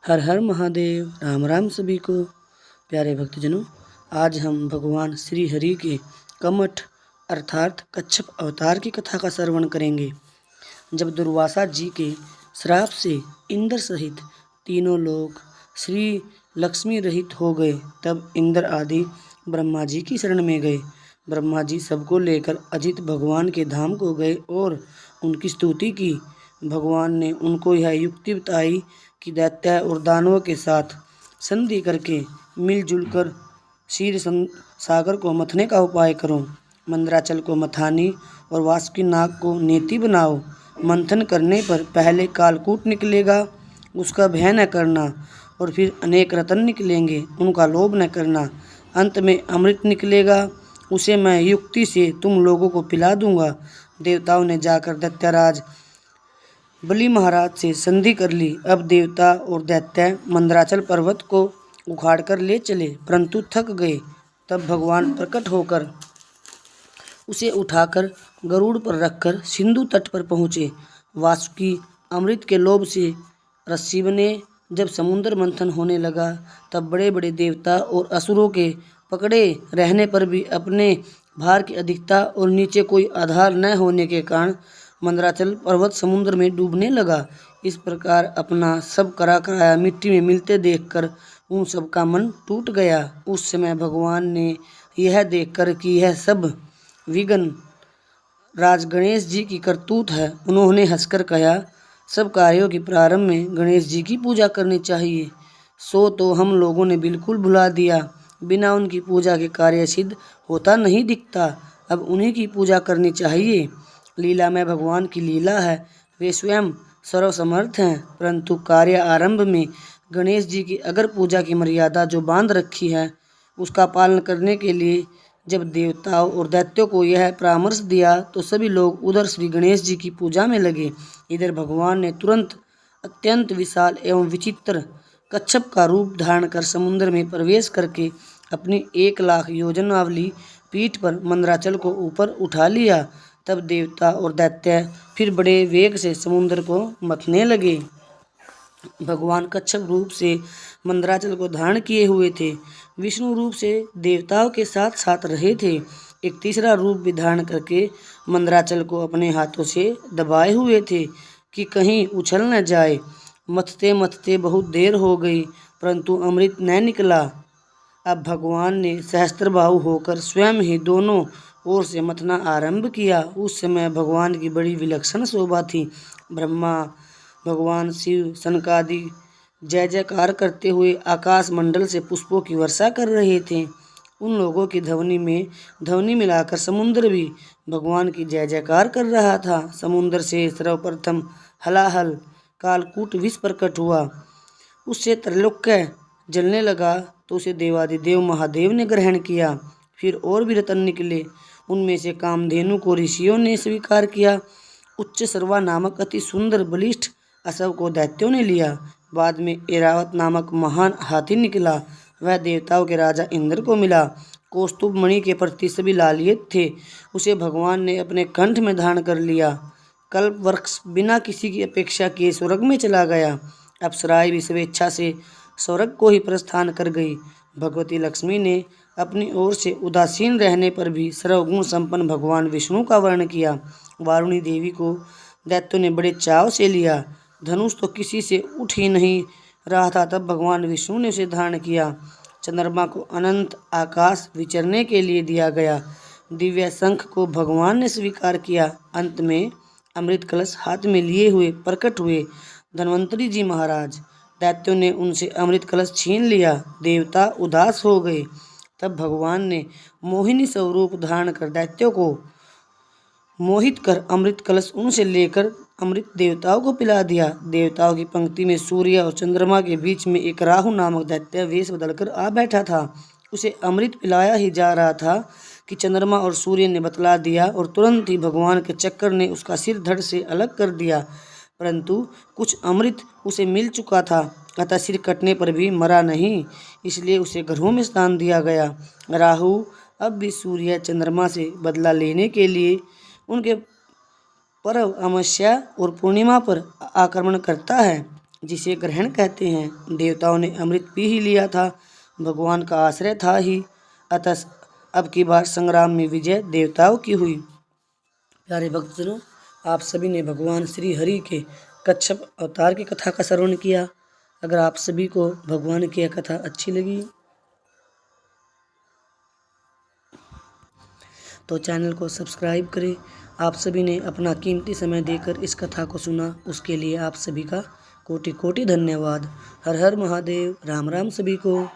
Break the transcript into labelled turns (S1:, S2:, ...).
S1: हर हर महादेव। राम राम सभी को। प्यारे भक्तजनों, आज हम भगवान श्री हरि के कमठ अर्थात कच्छप अवतार की कथा का श्रवण करेंगे। जब दुर्वासा जी के श्राप से इंद्र सहित तीनों लोग श्री लक्ष्मी रहित हो गए, तब इंद्र आदि ब्रह्मा जी की शरण में गए। ब्रह्मा जी सबको लेकर अजित भगवान के धाम को गए और उनकी स्तुति की। भगवान ने उनको यह युक्ति बताई कि दैत्य और दानवों के साथ संधि करके मिलजुल कर क्षीर सागर को मथने का उपाय करो। मंदराचल को मथानी और वासुकी नाग को नेति बनाओ। मंथन करने पर पहले कालकूट निकलेगा, उसका भय न करना, और फिर अनेक रत्न निकलेंगे, उनका लोभ न करना। अंत में अमृत निकलेगा, उसे मैं युक्ति से तुम लोगों को पिला दूंगा। देवताओं ने जाकर दैत्यराज बलि महाराज से संधि कर ली। अब देवता और दैत्य मंदराचल पर्वत को उखाड़ कर ले चले, परंतु थक गए। तब भगवान प्रकट होकर उसे उठाकर गरुड़ पर रखकर सिंधु तट पर पहुँचे। वासुकी अमृत के लोभ से रस्सी बने। जब समुद्र मंथन होने लगा, तब बड़े बड़े देवता और असुरों के पकड़े रहने पर भी अपने भार की अधिकता और नीचे कोई आधार न होने के कारण मंदराचल पर्वत समुद्र में डूबने लगा। इस प्रकार अपना सब करा कराया मिट्टी में मिलते देखकर उन सब का मन टूट गया। उस समय भगवान ने यह देखकर कि यह सब विघ्न राज गणेश जी की करतूत है, उन्होंने हंसकर कहा, सब कार्यों के प्रारंभ में गणेश जी की पूजा करनी चाहिए। सो तो हम लोगों ने बिल्कुल भुला दिया। बिना उनकी पूजा के कार्य सिद्ध होता नहीं दिखता। अब उन्हीं की पूजा करनी चाहिए। लीला में भगवान की लीला है, वे स्वयं सर्वसमर्थ हैं, परंतु कार्य आरंभ में गणेश जी की अगर पूजा की मर्यादा जो बांध रखी है, उसका पालन करने के लिए जब देवताओं और दैत्यों को यह परामर्श दिया, तो सभी लोग उधर श्री गणेश जी की पूजा में लगे। इधर भगवान ने तुरंत अत्यंत विशाल एवं विचित्र कच्छप का रूप धारण कर समुद्र में प्रवेश करके अपनी 1,00,000 योजन वाली पीठ पर मंदराचल को ऊपर उठा लिया। तब देवता और दैत्य फिर बड़े वेग से समुद्र को मथने लगे। भगवान कच्छप रूप से मंदराचल को धारण किए हुए थे, विष्णु रूप से देवताओं के साथ साथ रहे थे। एक तीसरा रूप भी धारण करके मंदराचल को अपने हाथों से दबाए हुए थे कि कहीं उछल न जाए। मथते मथते बहुत देर हो गई, परंतु अमृत न निकला। अब भगवान ने सहस्त्रबाहु होकर स्वयं ही दोनों ओर से मथना आरंभ किया। उस समय भगवान की बड़ी विलक्षण शोभा थी। ब्रह्मा, भगवान शिव, सनकादि जय जयकार करते हुए आकाश मंडल से पुष्पों की वर्षा कर रहे थे। उन लोगों की ध्वनि मिलाकर समुद्र भी भगवान की जय जयकार कर रहा था। समुद्र से सर्वप्रथम हलाहल कालकूट विष प्रकट हुआ, उससे त्रैलोक्य जलने लगा, तो उसे देवादिदेव महादेव ने ग्रहण किया। फिर और भी रत्न निकले, उनमें से कामधेनु को ऋषियों ने स्वीकार किया। उच्च सर्वा नामक अति सुंदर बलिष्ठ अश्व को दैत्यों ने लिया। बाद में ऐरावत नामक महान हाथी निकला, वह देवताओं के राजा इंद्र को मिला। कौस्तुभ मणि के प्रति सभी लालित थे, उसे भगवान ने अपने कंठ में धारण कर लिया। कल्प वृक्ष बिना किसी की अपेक्षा किए स्वर्ग में चला गया। अप्सराएं भी स्वेच्छा से स्वर्ग को ही प्रस्थान कर गई। भगवती लक्ष्मी ने अपनी ओर से उदासीन रहने पर भी सर्वगुण संपन्न भगवान विष्णु का वर्ण किया। वारुणी देवी को दैत्यों ने बड़े चाव से लिया। धनुष तो किसी से उठ ही नहीं रहा था, तब भगवान विष्णु ने उसे धारण किया। चंद्रमा को अनंत आकाश विचरने के लिए दिया गया। दिव्य शंख को भगवान ने स्वीकार किया। अंत में अमृत कलश हाथ में लिए हुए प्रकट हुए धन्वंतरी जी महाराज। दैत्यों ने उनसे अमृत कलश छीन लिया। देवता उदास हो गए। तब भगवान ने मोहिनी स्वरूप धारण कर दैत्यों को मोहित कर अमृत कलश उनसे लेकर अमृत देवताओं को पिला दिया। देवताओं की पंक्ति में सूर्य और चंद्रमा के बीच में एक राहु नामक दैत्य वेश बदलकर आ बैठा था। उसे अमृत पिलाया ही जा रहा था कि चंद्रमा और सूर्य ने बतला दिया, और तुरंत ही भगवान के चक्कर ने उसका सिर धड़ से अलग कर दिया। परंतु कुछ अमृत उसे मिल चुका था, अतः सिर कटने पर भी मरा नहीं, इसलिए उसे घरों में स्थान दिया गया। राहु अब भी सूर्य चंद्रमा से बदला लेने के लिए उनके पर्व अमावस्या और पूर्णिमा पर आक्रमण करता है। जिसे ग्रहण कहते हैं। देवताओं ने अमृत पी ही लिया था, भगवान का आश्रय था ही, अतः अब की बार संग्राम में विजय देवताओं की हुई। प्यारे भक्तजनों, आप सभी ने भगवान श्री हरि के कच्छप अवतार की कथा का श्रवण किया। अगर आप सभी को भगवान की यह कथा अच्छी लगी तो चैनल को सब्सक्राइब करें। आप सभी ने अपना कीमती समय देकर इस कथा को सुना, उसके लिए आप सभी का कोटि कोटि धन्यवाद। हर हर महादेव। राम राम सभी को।